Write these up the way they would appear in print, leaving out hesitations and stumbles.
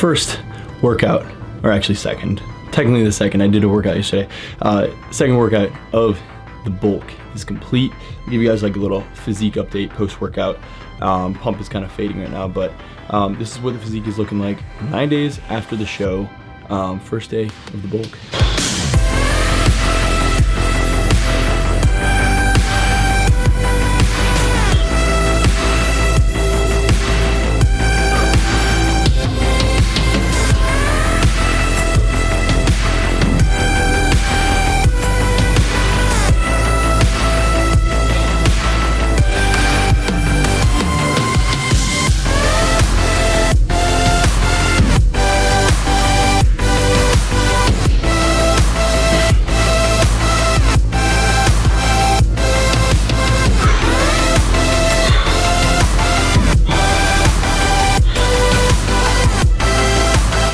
first workout, or actually second, technically the second, I did a workout yesterday. Second workout of the bulk is complete. I'll give you guys like a little physique update post-workout. Pump is kind of fading right now, but this is what the physique is looking like 9 days after the show, first day of the bulk.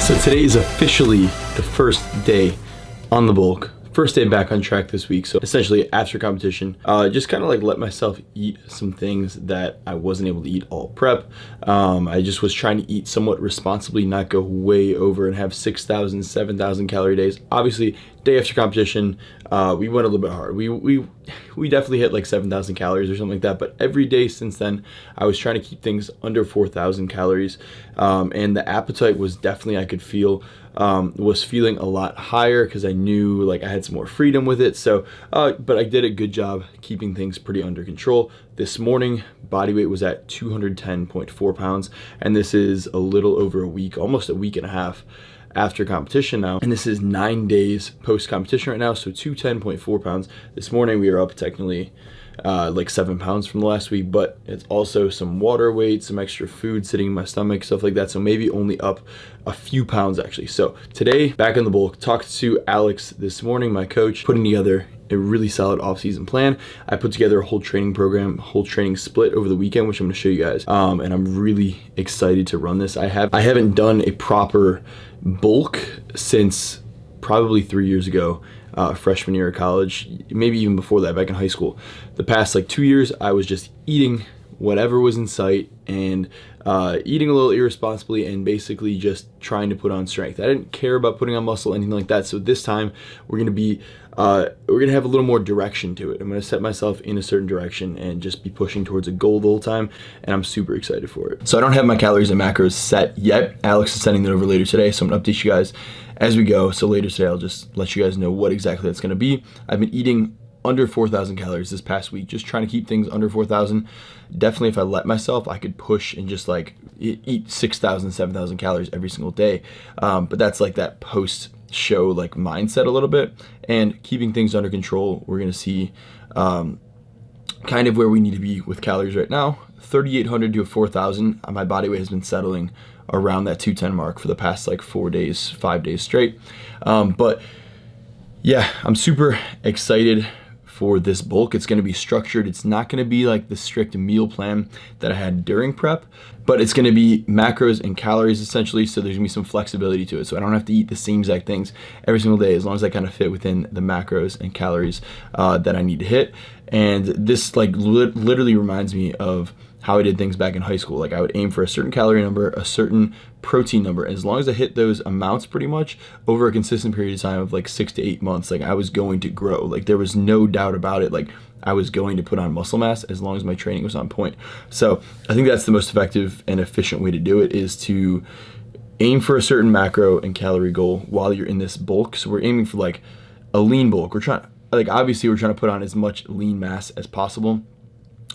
So today is officially the first day on the bulk, first day back on track this week. So essentially after competition, just kind of like let myself eat some things that I wasn't able to eat all prep. I just was trying to eat somewhat responsibly, not go way over and have 6,000, 7,000 calorie days. Obviously, day after competition, we went a little bit hard. We definitely hit like 7,000 calories or something like that, but every day since then, I was trying to keep things under 4,000 calories. And the appetite was definitely, I could feel, was feeling a lot higher because I knew like I had some more freedom with it. So, but I did a good job keeping things pretty under control. This morning, body weight was at 210.4 pounds, and this is a little over a week, almost a week and a half after competition now, and this is 9 days post-competition right now, so 210.4 pounds. This morning we are up technically like 7 pounds from the last week, but it's also some water weight, some extra food sitting in my stomach, stuff like that, so maybe only up a few pounds actually. So today, back in the bulk, talked to Alex this morning, my coach, putting together a really solid off-season plan. I put together a whole training program, whole training split over the weekend, which I'm gonna show you guys, and I'm really excited to run this. I haven't done a proper bulk since probably 3 years ago, freshman year of college, maybe even before that, back in high school. The past like 2 years, I was just eating whatever was in sight and eating a little irresponsibly and basically just trying to put on strength. I didn't care about putting on muscle, anything like that. So this time we're gonna have a little more direction to it. I'm gonna set myself in a certain direction and just be pushing towards a goal the whole time, and I'm super excited for it. So I don't have my calories and macros set yet. Alex is sending that over later today, so I'm gonna update you guys as we go. So later today, I'll just let you guys know what exactly that's gonna be. I've been eating under 4,000 calories this past week, just trying to keep things under 4,000. Definitely if I let myself, I could push and just like eat 6,000, 7,000 calories every single day. But that's like that post-show like mindset a little bit, and keeping things under control. We're gonna see kind of where we need to be with calories right now. 3,800 to 4,000. My body weight has been settling around that 210 mark for the past like 4 days, 5 days straight. But yeah, I'm super excited for this bulk. It's gonna be structured. It's not gonna be like the strict meal plan that I had during prep, but it's gonna be macros and calories essentially, so there's gonna be some flexibility to it. So I don't have to eat the same exact things every single day, as long as I kind of fit within the macros and calories that I need to hit. And this like literally reminds me of how I did things back in high school. Like I would aim for a certain calorie number, a certain protein number. As long as I hit those amounts pretty much over a consistent period of time of like 6 to 8 months, like I was going to grow. Like there was no doubt about it. Like I was going to put on muscle mass as long as my training was on point. So I think that's the most effective and efficient way to do it, is to aim for a certain macro and calorie goal while you're in this bulk. So we're aiming for like a lean bulk. Obviously we're trying to put on as much lean mass as possible.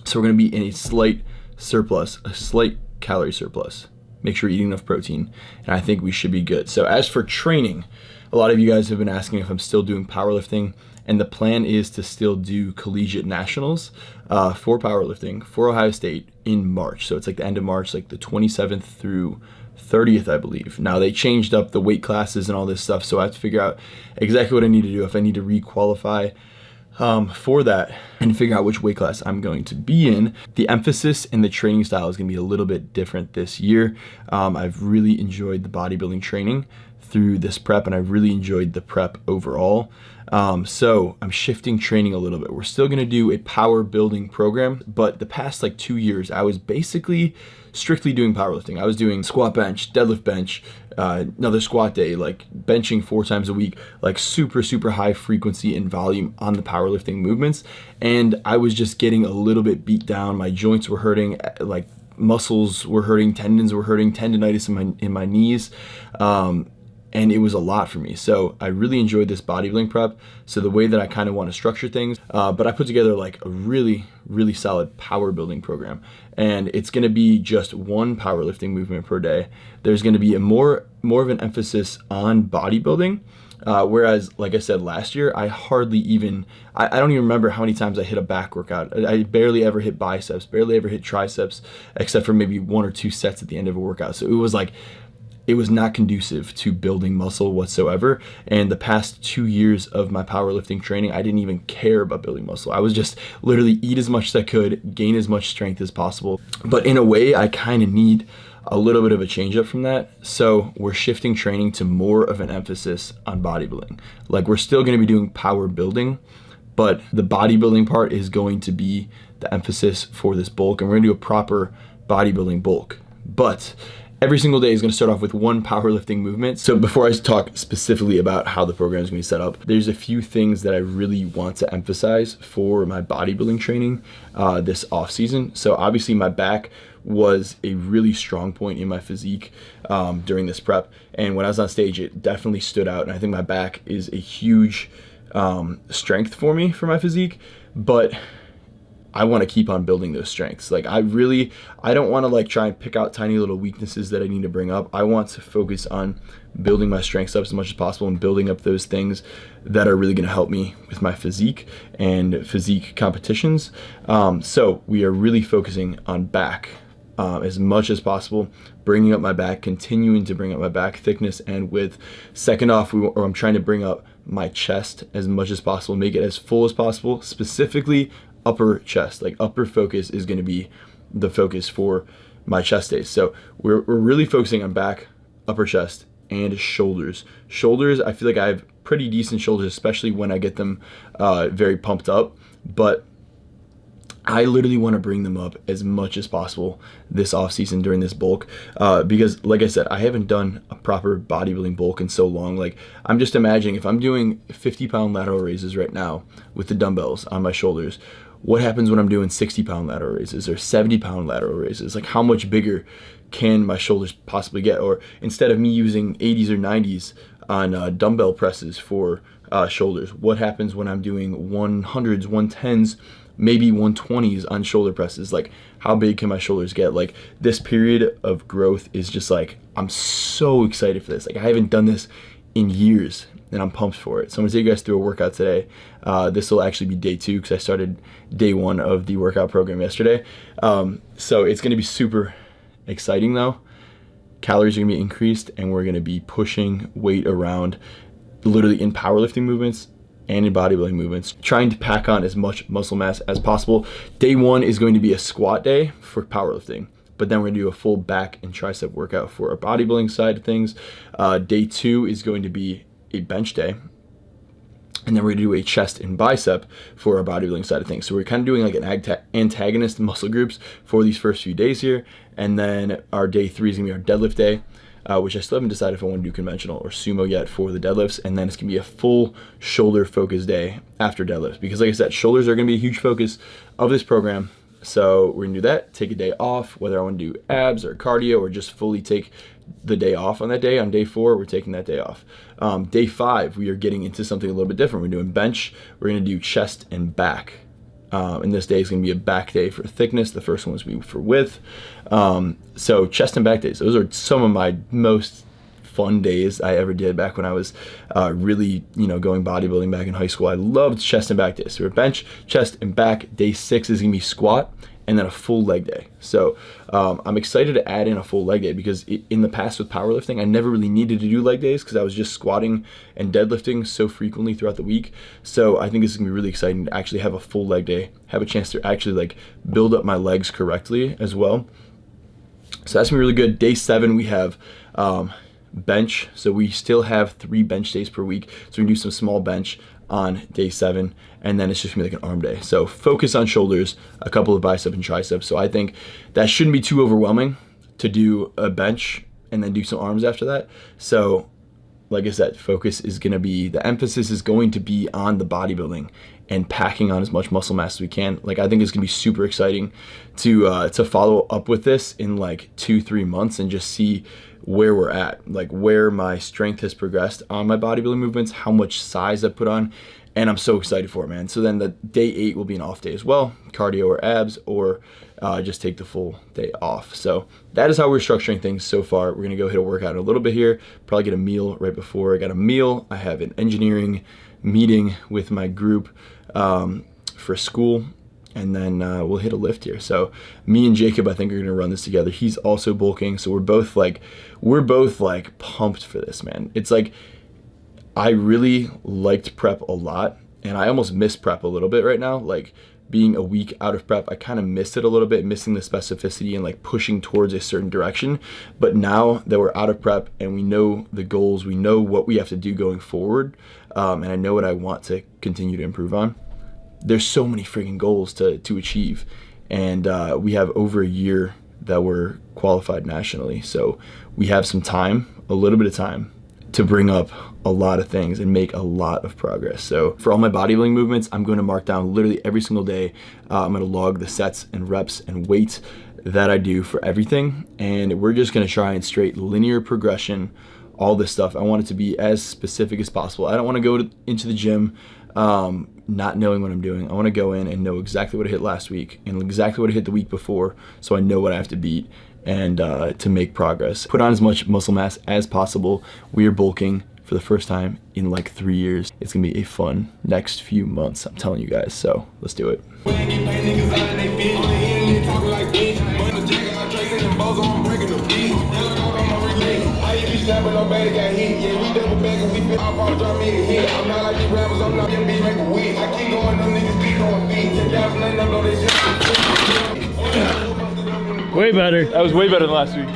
So we're gonna be in a slight surplus, a slight calorie surplus. Make sure you're eating enough protein, and I think we should be good. So as for training, a lot of you guys have been asking if I'm still doing powerlifting, and the plan is to still do collegiate nationals for powerlifting for Ohio State in March. So it's like the end of March, like the 27th through 30th, I believe. Now they changed up the weight classes and all this stuff, so I have to figure out exactly what I need to do, if I need to re-qualify for that and figure out which weight class I'm going to be in. The emphasis and the training style is going to be a little bit different this year. I've really enjoyed the bodybuilding training through this prep, and I really enjoyed the prep overall. So I'm shifting training a little bit. We're still going to do a power building program, but the past like 2 years, I was basically strictly doing powerlifting. I was doing squat bench, deadlift bench, another squat day, like benching 4 times a week, like super high frequency and volume on the powerlifting movements. And I was just getting a little bit beat down. My joints were hurting, like muscles were hurting, tendons were hurting, tendonitis in my knees. And it was a lot for me. So I really enjoyed this bodybuilding prep. So the way that I kind of want to structure things, but I put together like a really solid power building program. And it's going to be just one powerlifting movement per day. There's going to be a more of an emphasis on bodybuilding. Whereas, like I said, last year, I hardly even, I don't even remember how many times I hit a back workout. I barely ever hit biceps, barely ever hit triceps, except for maybe 1 or 2 sets at the end of a workout. So it was like, it was not conducive to building muscle whatsoever. And the past 2 years of my powerlifting training, I didn't even care about building muscle. I was just literally eat as much as I could, gain as much strength as possible. But in a way, I kind of need a little bit of a change up from that. So we're shifting training to more of an emphasis on bodybuilding. Like, we're still going to be doing power building, but the bodybuilding part is going to be the emphasis for this bulk. And we're going to do a proper bodybuilding bulk. But every single day is going to start off with one powerlifting movement. So before I talk specifically about how the program is going to be set up, there's a few things that I really want to emphasize for my bodybuilding training this off season. So obviously my back was a really strong point in my physique during this prep. And when I was on stage, it definitely stood out. And I think my back is a huge strength for me for my physique, but I want to keep on building those strengths. Like, I don't want to like try and pick out tiny little weaknesses that I need to bring up. I want to focus on building my strengths up as much as possible and building up those things that are really going to help me with my physique and physique competitions. So we are really focusing on back as much as possible, bringing up my back, continuing to bring up my back thickness and width. Second off, I'm trying to bring up my chest as much as possible, make it as full as possible, specifically upper chest. Like, upper focus is going to be the focus for my chest days. So we're really focusing on back, upper chest, and shoulders. Shoulders, I feel like I have pretty decent shoulders, especially when I get them very pumped up, but I literally want to bring them up as much as possible this off season during this bulk, because like I said, I haven't done a proper bodybuilding bulk in so long. Like, I'm just imagining if I'm doing 50-pound lateral raises right now with the dumbbells on my shoulders, what happens when I'm doing 60-pound lateral raises or 70-pound lateral raises? Like, how much bigger can my shoulders possibly get? Or instead of me using 80s or 90s on dumbbell presses for shoulders, what happens when I'm doing 100s, 110s, maybe 120s on shoulder presses? Like, how big can my shoulders get? Like, this period of growth is just like, I'm so excited for this. Like, I haven't done this in years and I'm pumped for it. So I'm gonna take you guys through a workout today. This will actually be day 2 because I started day 1 of the workout program yesterday. So it's gonna be super exciting though. Calories are gonna be increased and we're gonna be pushing weight around literally in powerlifting movements and in bodybuilding movements, trying to pack on as much muscle mass as possible. Day 1 is going to be a squat day for powerlifting, but then we're gonna do a full back and tricep workout for our bodybuilding side of things. Day 2 is going to be a bench day, and then we're gonna do a chest and bicep for our bodybuilding side of things. So we're kind of doing like an antagonist muscle groups for these first few days here, and then our day 3 is gonna be our deadlift day, which I still haven't decided if I want to do conventional or sumo yet for the deadlifts. And then it's gonna be a full shoulder focus day after deadlifts, because like I said, shoulders are gonna be a huge focus of this program. So we're gonna do that, take a day off, whether I want to do abs or cardio or just fully take the day off on that day. On day 4, we're taking that day off. Day 5, we are getting into something a little bit different. We're doing bench, we're gonna do chest and back. And this day is gonna be a back day for thickness. The first one was gonna be for width. So chest and back days, those are some of my most fun days I ever did back when I was really, going bodybuilding back in high school. I loved chest and back days. So we're bench, chest, and back. Day 6 is gonna be squat, and then a full leg day. So I'm excited to add in a full leg day because in the past with powerlifting, I never really needed to do leg days because I was just squatting and deadlifting so frequently throughout the week. So I think this is gonna be really exciting to actually have a full leg day, have a chance to actually like build up my legs correctly as well. So that's gonna be really good. Day 7, we have bench. So we still have 3 bench days per week. So we can do some small bench on day 7, and then it's just gonna be like an arm day. So focus on shoulders, a couple of bicep and triceps. So I think that shouldn't be too overwhelming to do a bench and then do some arms after that. So like I said, the emphasis is going to be on the bodybuilding and packing on as much muscle mass as we can. Like, I think it's gonna be super exciting to follow up with this in like 2-3 months and just see where we're at, like where my strength has progressed on my bodybuilding movements, how much size I put on, and I'm so excited for it, man. So then the day 8 will be an off day as well, cardio or abs, or just take the full day off. So that is how we're structuring things so far. We're gonna go hit a workout in a little bit here, probably get a meal right before I got a meal. I have an engineering meeting with my group for school, and then we'll hit a lift here. So me and Jacob, I think, are gonna run this together. He's also bulking, so we're both like pumped for this, man. It's like, I really liked prep a lot, and I almost miss prep a little bit right now. Like, being a week out of prep, I kind of missed it a little bit, missing the specificity and like pushing towards a certain direction. But now that we're out of prep and we know the goals, we know what we have to do going forward, and I know what I want to continue to improve on, there's so many freaking goals to achieve. And we have over a year that we're qualified nationally. So we have some time, a little bit of time, to bring up a lot of things and make a lot of progress. So for all my bodybuilding movements, I'm going to mark down literally every single day. I'm going to log the sets and reps and weight that I do for everything. And we're just going to try and straight linear progression, all this stuff. I want it to be as specific as possible. I don't want to go into the gym not knowing what I'm doing. I want to go in and know exactly what I hit last week and exactly what I hit the week before, so I know what I have to beat, and to make progress. Put on as much muscle mass as possible. We are bulking for the first time in like 3 years. It's gonna be a fun next few months, I'm telling you guys, so let's do it. Way better. That was way better than last week.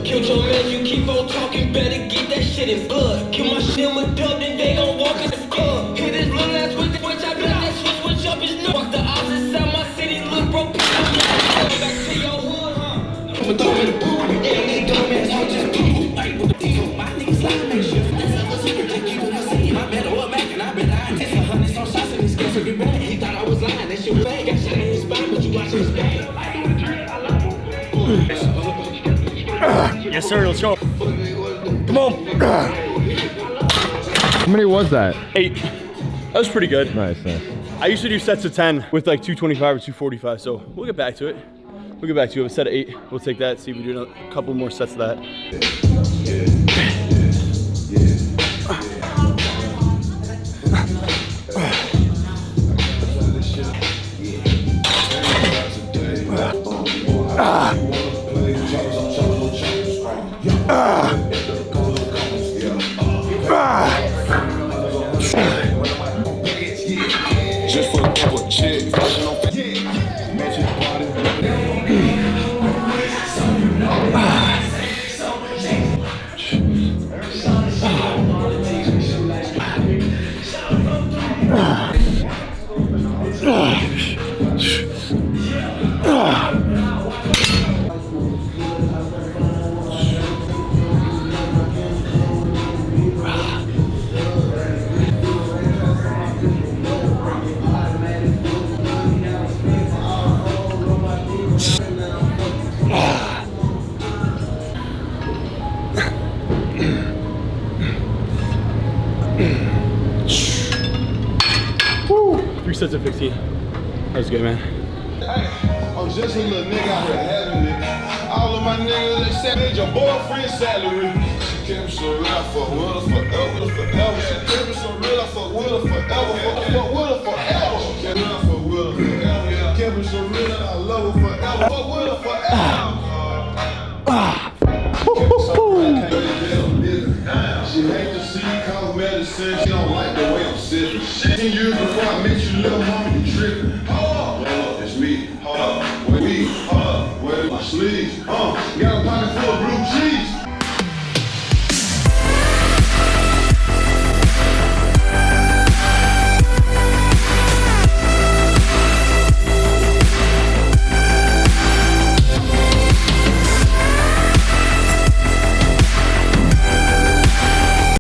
Kill your man, you keep on talking, better get that shit in blood. Kill my shit in my dub, then they gon' walk in the club. Hit his little ass with the switch, I got that switch up his nose. Fuck the odds inside my city, look broke. Back to your hood, huh? I'ma throw in the boot, yeah, they dumb ass, I'll just do. Like with the deal, my niggas like to make sure that's up a secret, they keep it saying. I better what Mac and I bet I take 100 some shots in his skill, so get back. He thought I was lying, that shit was fake. Got shot in his spine, but you watching his back. Yes, sir. Let's go. Come on. How many was that? 8. That was pretty good. Nice. I used to do sets of 10 with like 225 or 245, so we'll get back to it. We'll get back to it. A set of 8. We'll take that, see if we do a couple more sets of that. Just for a couple of chicks. Woo! 3 sets of 15. That was good, man. I'm just a little nigga out here having it. All of my niggas, they said they your boyfriend salary. She kept me so real, I fuck with her forever, forever. She kept me so real, I fuck with her forever, fuck with her forever. She kept me, I fuck with her forever. She kept me so real, I love her forever, fuck with her forever. She hate to see me cause medicine. She don't like the way I'm sitting. 10 years before I met you, little mama, you tripping. It's me. Wait, where my sleeves? Got a pocket full of blue